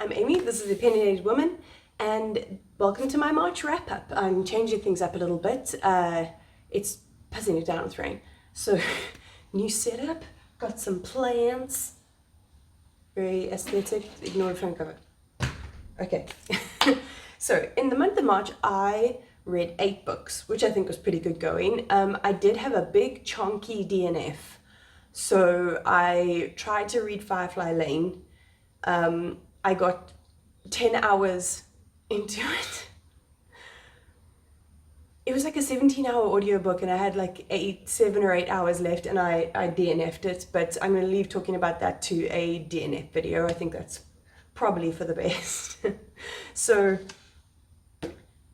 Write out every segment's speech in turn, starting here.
I'm Amy, this is the Opinionated Woman, and welcome to my March wrap-up. I'm changing things up a little bit. It's pissing it down with rain. So, new setup, got some plants, very aesthetic, ignore the front cover. Okay, so in the month of March, I read 8 books, which I think was pretty good going. I did have a big chunky DNF, so I tried to read Firefly Lane. I got 10 hours into it. It was like a 17-hour audiobook and I had like 7 or 8 hours left and I DNF'd it, but I'm going to leave talking about that to a DNF video. I think that's probably for the best. So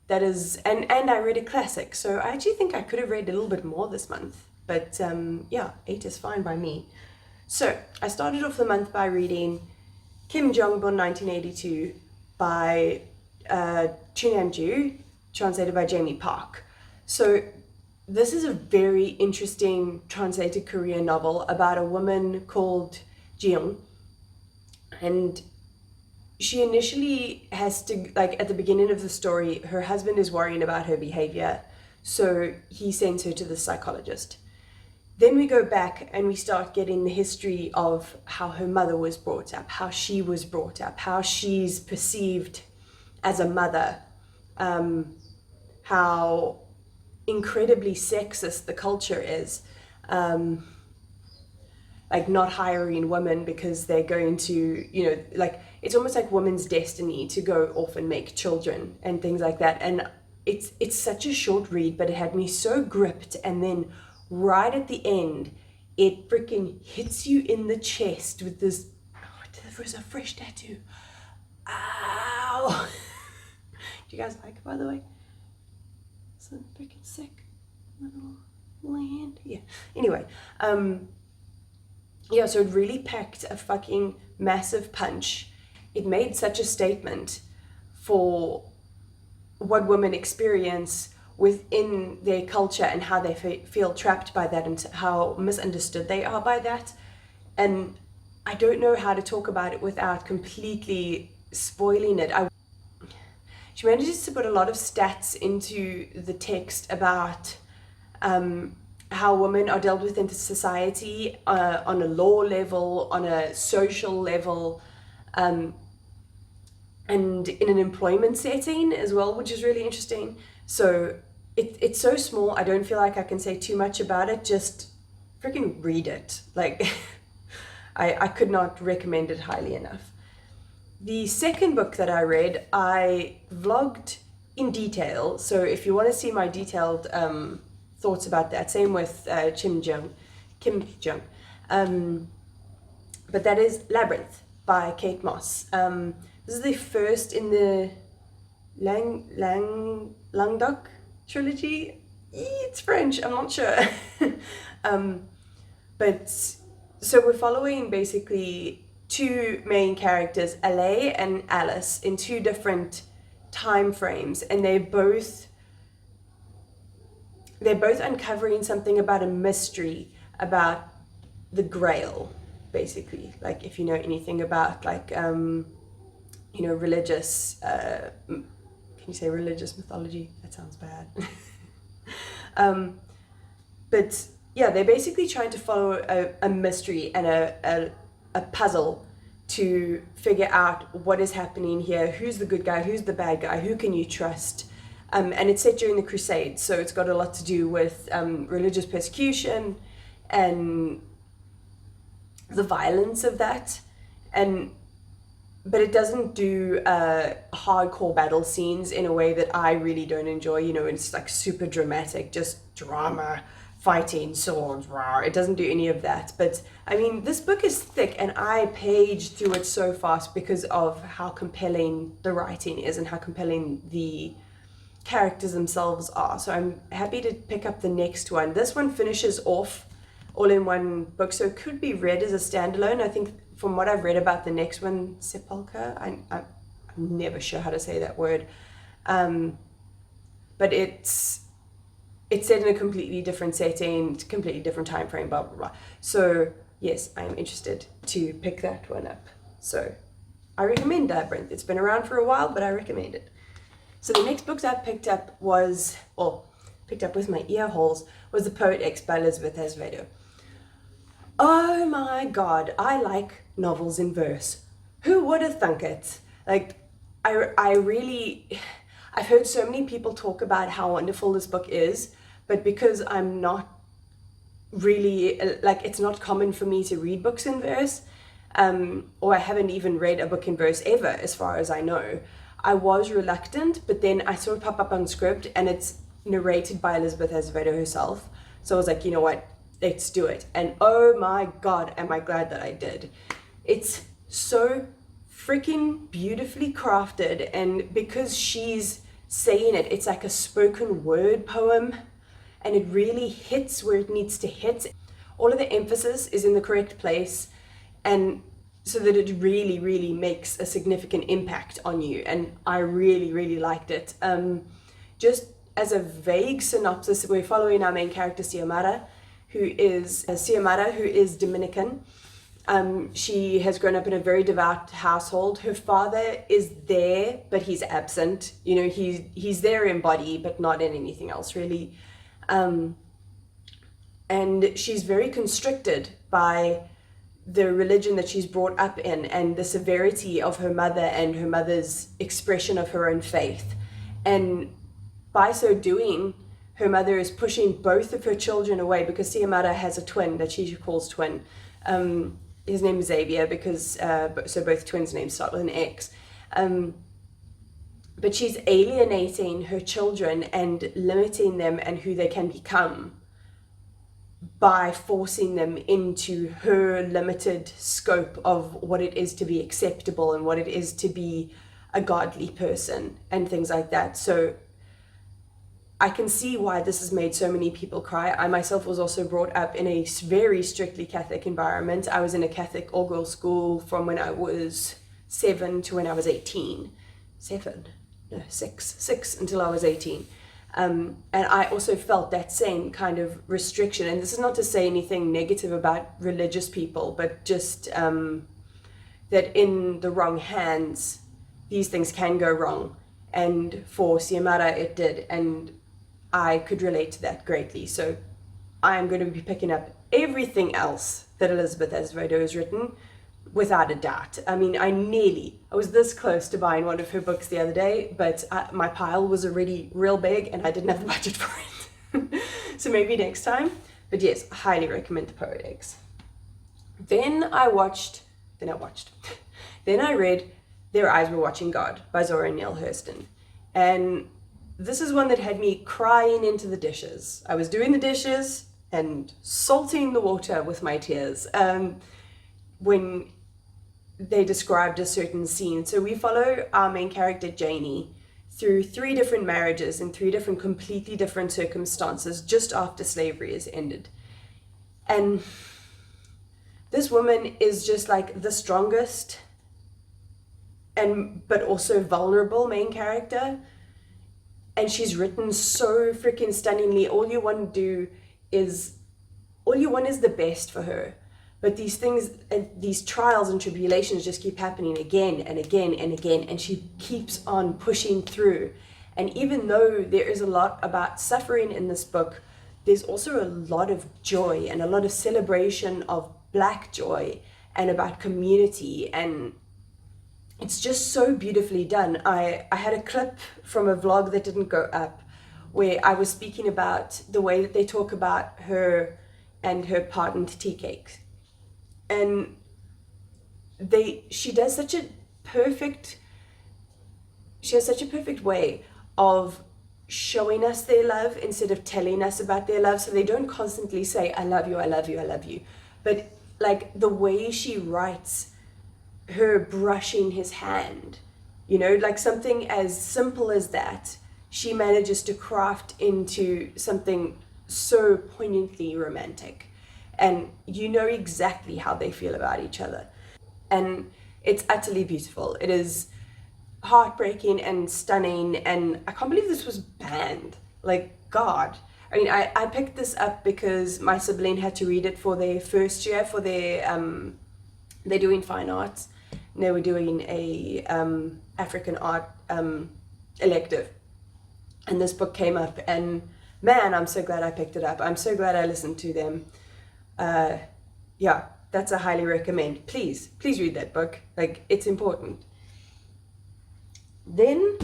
that is, and I read a classic, so I actually think I could have read a little bit more this month, but yeah, 8 is fine by me. So I started off the month by reading Kim Jong-un 1982 by Cho-nam, translated by Jamie Park. So this is a very interesting translated Korean novel about a woman called Jiyoung, and she initially has to, like at the beginning of the story, her husband is worrying about her behavior, so he sends her to the psychologist. Then we go back and we start getting the history of how her mother was brought up, how she was brought up, how she's perceived as a mother, how incredibly sexist the culture is, like not hiring women because they're going to, you know, like it's almost like women's destiny to go off and make children and things like that. And it's such a short read, but it had me so gripped, and then right at the end, it freaking hits you in the chest with this, oh, there was a fresh tattoo. Ow! Do you guys like it, by the way? It's a freaking sick little land. Yeah. Anyway, yeah, so it really packed a fucking massive punch. It made such a statement for what women experience within their culture and how they feel trapped by that and how misunderstood they are by that. And I don't know how to talk about it without completely spoiling it. She manages to put a lot of stats into the text about how women are dealt with in society on a law level, on a social level, and in an employment setting as well, which is really interesting. So it's so small, I don't feel like I can say too much about it. Just freaking read it. Like, I could not recommend it highly enough. The second book that I read, I vlogged in detail. So if you want to see my detailed thoughts about that, same with Kim Jiyoung. But that is Labyrinth by Kate Mosse. This is the first in the Languedoc trilogy. It's French, I'm not sure. But so we're following basically 2 main characters, Ale and Alice, in 2 different time frames, and they're both uncovering something about a mystery about the Grail, basically. Like if you know anything about like you know, religious can you say religious mythology? That sounds bad. But yeah, they're basically trying to follow a mystery and a puzzle to figure out what is happening here, who's the good guy, who's the bad guy, who can you trust. And it's set during the Crusades, so it's got a lot to do with religious persecution and the violence of that. But it doesn't do hardcore battle scenes in a way that I really don't enjoy. You know, it's like super dramatic, just drama, fighting, swords, rah. It doesn't do any of that. But I mean, this book is thick and I paged through it so fast because of how compelling the writing is and how compelling the characters themselves are. So I'm happy to pick up the next one. This one finishes off all in one book, so it could be read as a standalone. I think from what I've read about the next one, Sepulchre, I'm never sure how to say that word, but it's set in a completely different setting, completely different time frame, blah blah blah. So yes, I'm interested to pick that one up. So I recommend Labyrinth. It's been around for a while, but I recommend it. So the next books I picked up with my ear holes, was The Poet X by Elizabeth Azevedo. Oh my god, I like novels in verse. Who would have thunk it? Like, I've heard so many people talk about how wonderful this book is, but because I'm not really, like, it's not common for me to read books in verse, or I haven't even read a book in verse ever, as far as I know, I was reluctant, but then I saw it pop up on Scribd, and it's narrated by Elizabeth Azevedo herself. So I was like, you know what, let's do it. And oh my god, am I glad that I did. It's so freaking beautifully crafted, and because she's saying it, it's like a spoken word poem, and it really hits where it needs to hit. All of the emphasis is in the correct place, and so that it really, really makes a significant impact on you, and I really, really liked it. Just as a vague synopsis, we're following our main character, Xiomara, who is Dominican. She has grown up in a very devout household. Her father is there, but he's absent. You know, he's there in body, but not in anything else, really. And she's very constricted by the religion that she's brought up in, and the severity of her mother and her mother's expression of her own faith. And by so doing, her mother is pushing both of her children away, because Xiomara has a twin that she calls twin. His name is Xavier, because so both twins' names start with an X. But she's alienating her children and limiting them and who they can become by forcing them into her limited scope of what it is to be acceptable and what it is to be a godly person and things like that. So I can see why this has made so many people cry. I myself was also brought up in a very strictly Catholic environment. I was in a Catholic all-girls school from when I was 7 to when I was 18. 6 until I was 18. And I also felt that same kind of restriction. And this is not to say anything negative about religious people, but just that in the wrong hands, these things can go wrong. And for Xiomara, it did. And I could relate to that greatly. So I am going to be picking up everything else that Elizabeth Azevedo has written, without a doubt. I mean, I was this close to buying one of her books the other day, but my pile was already real big and I didn't have the budget for it. So maybe next time. But yes, I highly recommend The Poet X. Then I read Their Eyes Were Watching God by Zora and Neale Hurston. And this is one that had me crying into the dishes. I was doing the dishes and salting the water with my tears when they described a certain scene. So we follow our main character, Janie, through 3 different marriages in 3 different, completely different circumstances just after slavery is ended. And this woman is just like the strongest but also vulnerable main character. And she's written so freaking stunningly. All you want is the best for her. But these things, these trials and tribulations just keep happening again and again and again. And she keeps on pushing through. And even though there is a lot about suffering in this book, there's also a lot of joy and a lot of celebration of Black joy and about community. And it's just so beautifully done. I had a clip from a vlog that didn't go up where I was speaking about the way that they talk about her and her pardoned tea cakes. And she has such a perfect way of showing us their love instead of telling us about their love. So they don't constantly say, I love you, I love you, I love you. But like the way she writes her brushing his hand, you know, like something as simple as that, she manages to craft into something so poignantly romantic. And you know exactly how they feel about each other. And it's utterly beautiful. It is heartbreaking and stunning. And I can't believe this was banned. Like, God. I mean, I picked this up because my sibling had to read it for their first year, for their, they're doing fine arts they were doing a African art elective, and this book came up, and man, I'm so glad I picked it up. I'm so glad I listened to them. Yeah, that's a highly recommend. Please read that book. Like, it's important. Then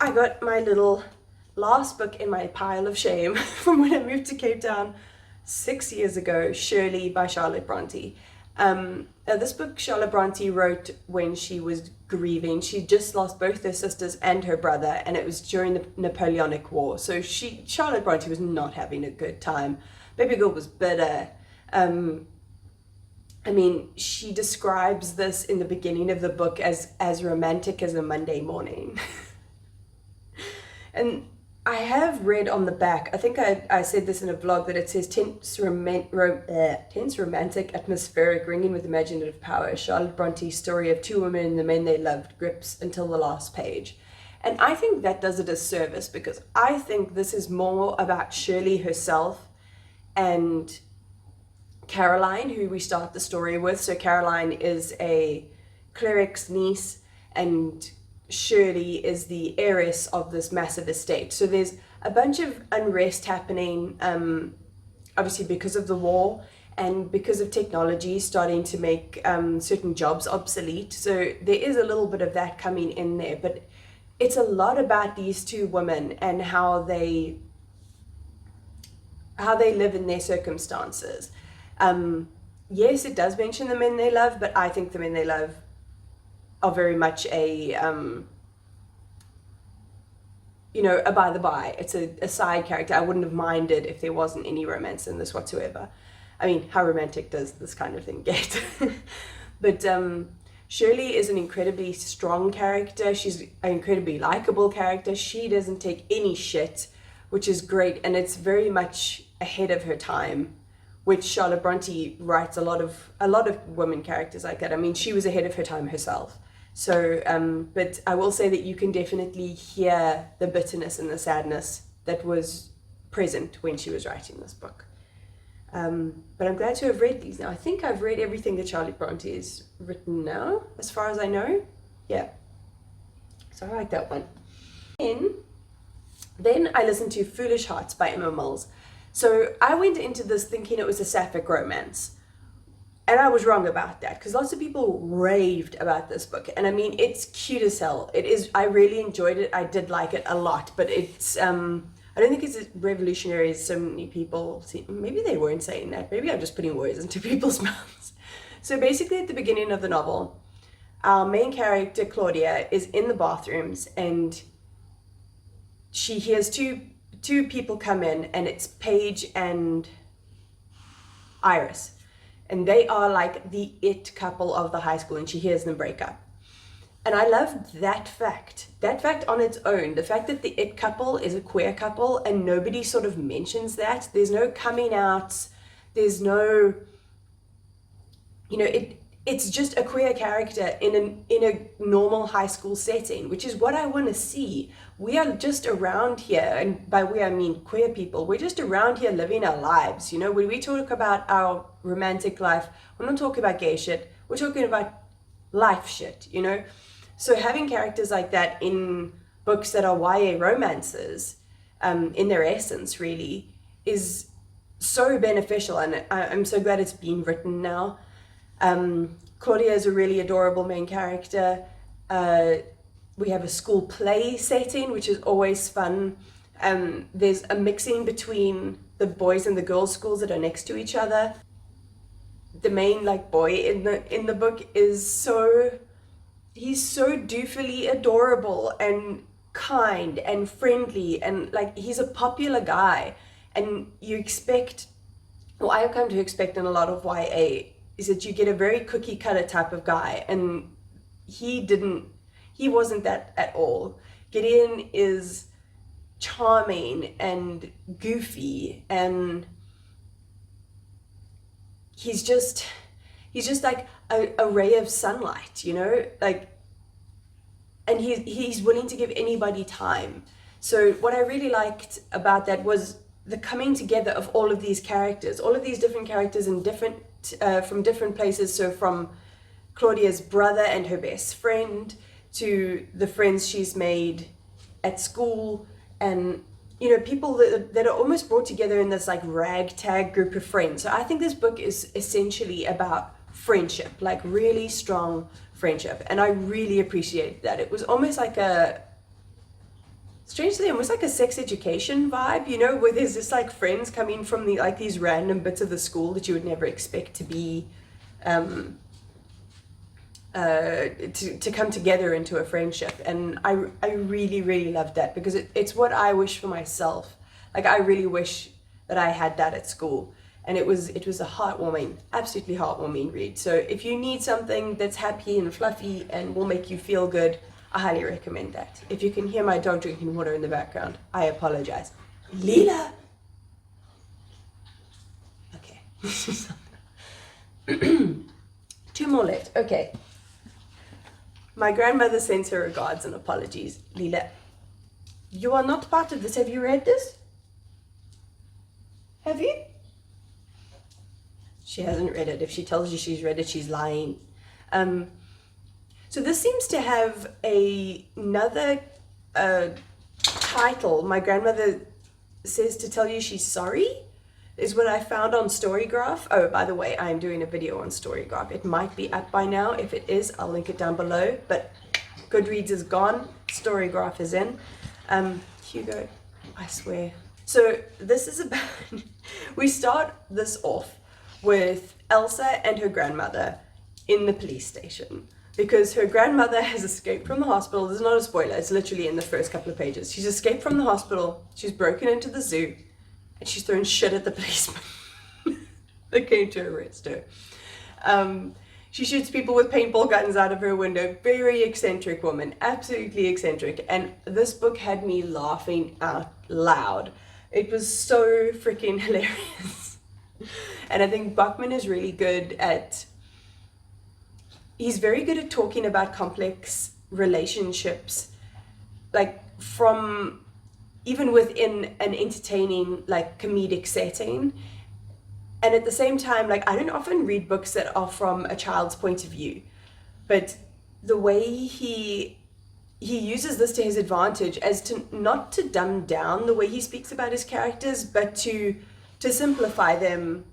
I got my little last book in my pile of shame from when I moved to Cape Town 6 years ago, Shirley by Charlotte Bronte. This book Charlotte Bronte wrote when she was grieving. She just lost both her sisters and her brother, and it was during the Napoleonic War. So Charlotte Bronte was not having a good time. Baby girl was bitter. I mean, she describes this in the beginning of the book as romantic as a Monday morning. And I have read on the back, I think I said this in a vlog, that it says tense romantic, atmospheric, ringing with imaginative power. Charlotte Bronte's story of two women and the men they loved grips until the last page. And I think that does a disservice, because I think this is more about Shirley herself and Caroline, who we start the story with. So Caroline is a cleric's niece, and Shirley is the heiress of this massive estate. So there's a bunch of unrest happening, obviously because of the war and because of technology starting to make certain jobs obsolete. So there is a little bit of that coming in there, but it's a lot about these two women and how they live in their circumstances. Yes, it does mention the men they love, but I think the men they love are very much a by the by. It's a side character. I wouldn't have minded if there wasn't any romance in this whatsoever. I mean, how romantic does this kind of thing get? But Shirley is an incredibly strong character. She's an incredibly likable character. She doesn't take any shit, which is great, and it's very much ahead of her time, which Charlotte Bronte writes a lot of women characters like that. I mean, she was ahead of her time herself. So, but I will say that you can definitely hear the bitterness and the sadness that was present when she was writing this book. But I'm glad to have read these now. I think I've read everything that Charlotte Bronte has written now, as far as I know. Yeah. So I like that one. Then I listened to Foolish Hearts by Emma Mills. So I went into this thinking it was a sapphic romance, and I was wrong about that, because lots of people raved about this book, and I mean, it's cute as hell. It is. I really enjoyed it. I did like it a lot, but it's I don't think it's as revolutionary as so many people see. Maybe they weren't saying that. Maybe I'm just putting words into people's mouths. So basically, at the beginning of the novel, our main character Claudia is in the bathrooms, and she hears two people come in, and it's Paige and Iris, and they are like the it couple of the high school, and she hears them break up. And I loved that fact on its own, the fact that the it couple is a queer couple, and nobody sort of mentions that. There's no coming out, there's no, it's just a queer character in a normal high school setting, which is what I want to see. We are just around here, and by we I mean queer people, we're just around here living our lives. When we talk about our romantic life, we're not talking about gay shit, we're talking about life shit, So having characters like that in books that are YA romances, in their essence really, is so beneficial, and I'm so glad it's been written now. Claudia is a really adorable main character. We have a school play setting, which is always fun. There's a mixing between the boys and the girls' schools that are next to each other. The main boy in the book is he's so doofily adorable and kind and friendly, and he's a popular guy, and you expect, well, I've come to expect in a lot of YA, is that you get a very cookie cutter type of guy, and he wasn't that at all. Gideon is charming and goofy, and he's just like a ray of sunlight, and he's willing to give anybody time. So what I really liked about that was the coming together of all of these characters, all of these different characters in from different places. So from Claudia's brother and her best friend, to the friends she's made at school, and people that are almost brought together in this like ragtag group of friends. So I think this book is essentially about friendship, like really strong friendship, and I really appreciate that. It was almost like strangely almost like a sex education vibe, where there's just like friends coming from these random bits of the school that you would never expect to be to come together into a friendship. And I really, really loved that, because it's what I wish for myself. Like, I really wish that I had that at school. And it was a heartwarming, absolutely heartwarming read. So if you need something that's happy and fluffy and will make you feel good, I highly recommend that. If you can hear my dog drinking water in the background, I apologize. Leela! Okay. 2 more left. Okay. My grandmother sends her regards and apologies. Leela, you are not part of this. Have you read this? Have you? She hasn't read it. If she tells you she's read it, she's lying. So this seems to have another title. My grandmother says to tell you she's sorry, is what I found on Storygraph. Oh, by the way, I'm doing a video on Storygraph. It might be up by now. If it is, I'll link it down below. But Goodreads is gone. Storygraph is in. Hugo, I swear. So this is about... We start this off with Elsa and her grandmother in the police station, because her grandmother has escaped from the hospital. This is not a spoiler. It's literally in the first couple of pages. She's escaped from the hospital. She's broken into the zoo. And she's thrown shit at the policeman that came to arrest her. She shoots people with paintball guns out of her window. Very eccentric woman, absolutely eccentric. And this book had me laughing out loud. It was so freaking hilarious. And I think Backman is really good at... He's very good at talking about complex relationships, like from... even within an entertaining, like, comedic setting. And at the same time, like, I don't often read books that are from a child's point of view, but the way he uses this to his advantage, as to not to dumb down the way he speaks about his characters, but to simplify them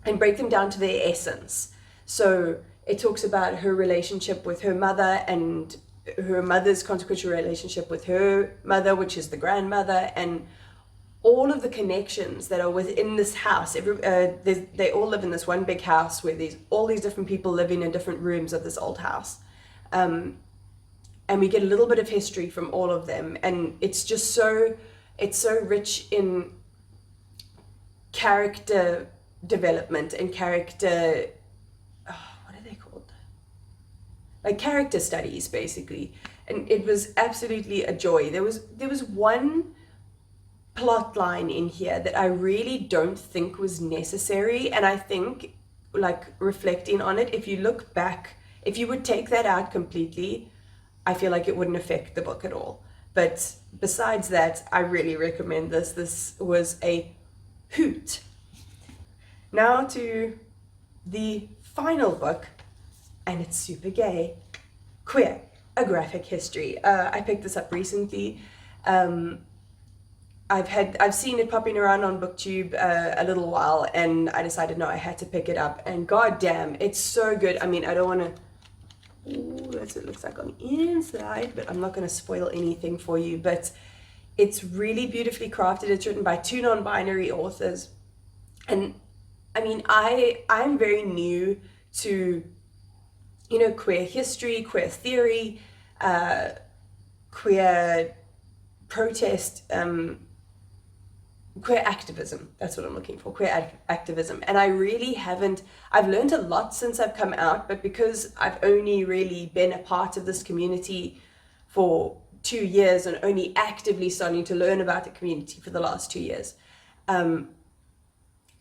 and break them down to their essence. So it talks about her relationship with her mother and her mother's consequential relationship with her mother, which is the grandmother, and all of the connections that are within this house. They all live in this one big house where there's all these different people living in different rooms of this old house. And we get a little bit of history from all of them. And it's just it's so rich in character development and character, what are they called? Like character studies, basically. And it was absolutely a joy. There was one plot line in here that I really don't think was necessary, and I think, like, reflecting on it, if you look back, if you would take that out completely, I feel like it wouldn't affect the book at all. But besides that, I really recommend this. This was a hoot. Now to the final book, and it's super gay. Queer, a graphic history. I picked this up recently. I've seen it popping around on BookTube a little while, and I decided, no, I had to pick it up, and goddamn, it's so good. I mean, I don't want to, that's what it looks like on the inside, but I'm not going to spoil anything for you, but it's really beautifully crafted. It's written by 2 non-binary authors, and I mean, I'm very new to, you know, queer history, queer theory, queer protest, queer activism. That's what I'm looking for, queer activism. And I really haven't, I've learned a lot since I've come out, but because I've only really been a part of this community for 2 years and only actively starting to learn about the community for the last 2 years,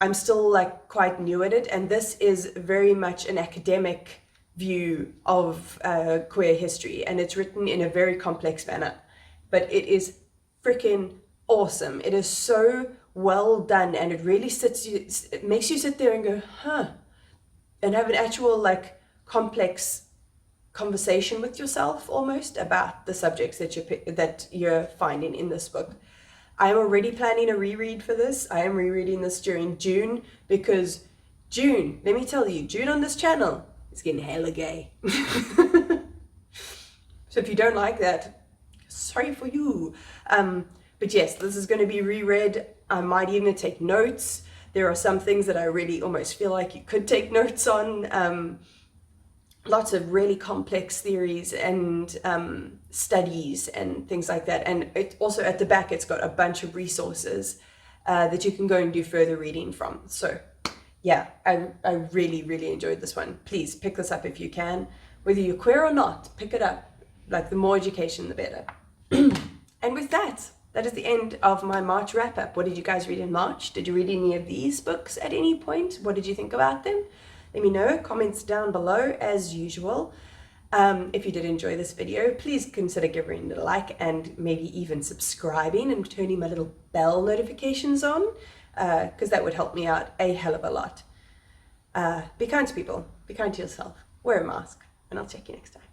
I'm still like quite new at it. And this is very much an academic view of queer history, and it's written in a very complex manner, but it is freaking awesome. It is so well done, and it really it makes you sit there and go, huh, and have an actual like complex conversation with yourself almost about the subjects that you're finding in this book. I'm already planning a reread for this. I am rereading this during June because June, let me tell you, June on this channel is getting hella gay. So if you don't like that, sorry for you. But yes, this is going to be reread. I might even take notes. There are some things that I really almost feel like you could take notes on. Lots of really complex theories and studies and things like that. And it also at the back, it's got a bunch of resources that you can go and do further reading from. So yeah, I really, really enjoyed this one. Please pick this up if you can. Whether you're queer or not, pick it up. Like, the more education, the better. And with that, that is the end of my March wrap-up. What did you guys read in March? Did you read any of these books at any point? What did you think about them? Let me know, comments down below as usual. If you did enjoy this video, please consider giving it a like and maybe even subscribing and turning my little bell notifications on, because that would help me out a hell of a lot. Be kind to people, be kind to yourself, wear a mask, and I'll check you next time.